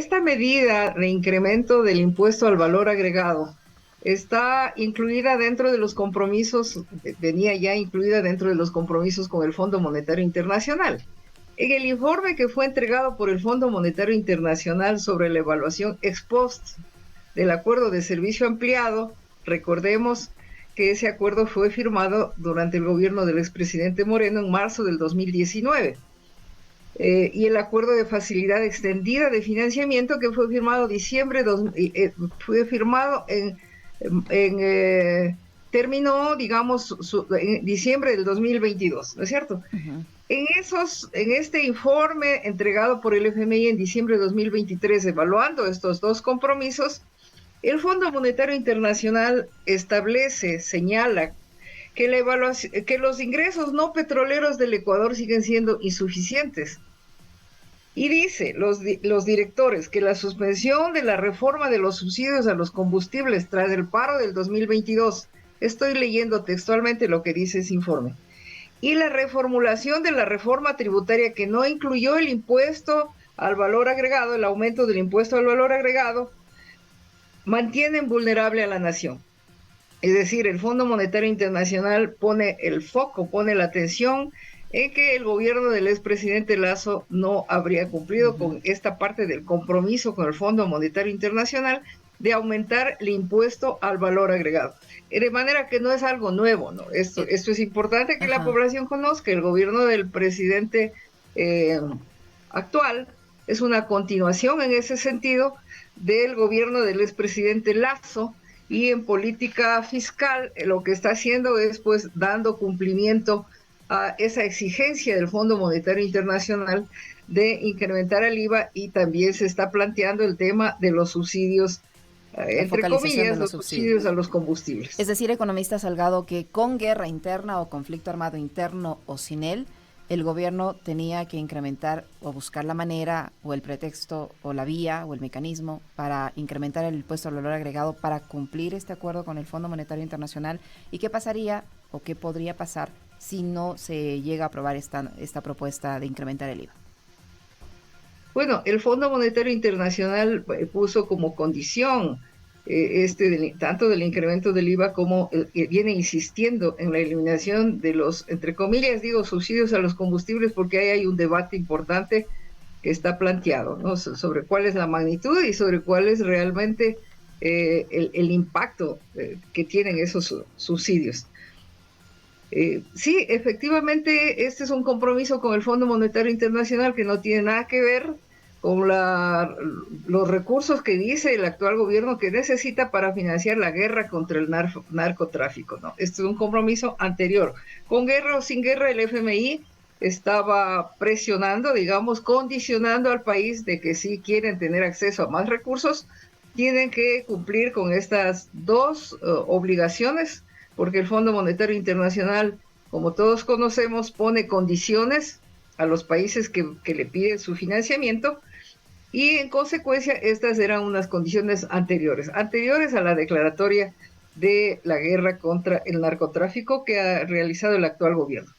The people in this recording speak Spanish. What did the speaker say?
Esta medida de incremento del impuesto al valor agregado está incluida dentro de los compromisos, venía ya incluida dentro de los compromisos con el Fondo Monetario Internacional. En el informe que fue entregado por el Fondo Monetario Internacional sobre la evaluación ex post del acuerdo de servicio ampliado, recordemos que ese acuerdo fue firmado durante el gobierno del expresidente Moreno en marzo del 2019. Y el acuerdo de facilidad extendida de financiamiento que fue firmado fue firmado terminó, digamos, en diciembre del 2022, ¿no es cierto? Ujú. En este informe entregado por el FMI en diciembre de 2023, evaluando estos dos compromisos, el Fondo Monetario Internacional señala que, que los ingresos no petroleros del Ecuador siguen siendo insuficientes. Y dice los directores que la suspensión de la reforma de los subsidios a los combustibles tras el paro del 2022, estoy leyendo textualmente lo que dice ese informe, y la reformulación de la reforma tributaria que no incluyó el impuesto al valor agregado, el aumento del impuesto al valor agregado, mantienen vulnerable a la nación. Es decir, el Fondo Monetario Internacional pone el foco, pone la atención en que el gobierno del expresidente Lazo no habría cumplido Ujú. con esta parte del compromiso con el Fondo Monetario Internacional de aumentar el impuesto al valor agregado. De manera que no es algo nuevo, ¿no? Eh, Esto es importante que la Ajá. población conozca. El gobierno del presidente eh, actual es una continuación en ese sentido del gobierno del expresidente Lazo, y en política fiscal lo que está haciendo es pues dando cumplimiento a esa exigencia del Fondo Monetario Internacional de incrementar el IVA, y también se está planteando el tema de los subsidios, La entre focalización de comillas, los los subsidios subsidios. a los Es combustibles. decir, economista Salgado, que con guerra interna o conflicto armado interno o sin él, el gobierno tenía que incrementar o buscar la manera o el pretexto o la vía o el mecanismo para incrementar el impuesto al valor agregado para cumplir este acuerdo con el Fondo Monetario Internacional. ¿Y qué pasaría o qué podría pasar si no se llega a aprobar esta propuesta de incrementar el IVA? Bueno, el Fondo Monetario Internacional puso como condición tanto del incremento del IVA como viene insistiendo en la eliminación de los, entre comillas, digo, subsidios a los combustibles, porque ahí hay un debate importante que está planteado, ¿no? Sobre cuál es la magnitud y sobre cuál es realmente el impacto que tienen esos subsidios. Sí, efectivamente, este es un compromiso con el Fondo Monetario Internacional que no tiene nada que ver con los recursos que dice el actual gobierno que necesita para financiar la guerra contra el narcotráfico, ¿no? Este es un compromiso anterior. Con guerra o sin guerra, el FMI estaba presionando, digamos, condicionando al país de que si quieren tener acceso a más recursos, tienen que cumplir con estas dos obligaciones, porque el Fondo Monetario Internacional, como todos conocemos, pone condiciones a los países que le piden su financiamiento, y en consecuencia estas eran unas condiciones anteriores a la declaratoria de la guerra contra el narcotráfico que ha realizado el actual gobierno.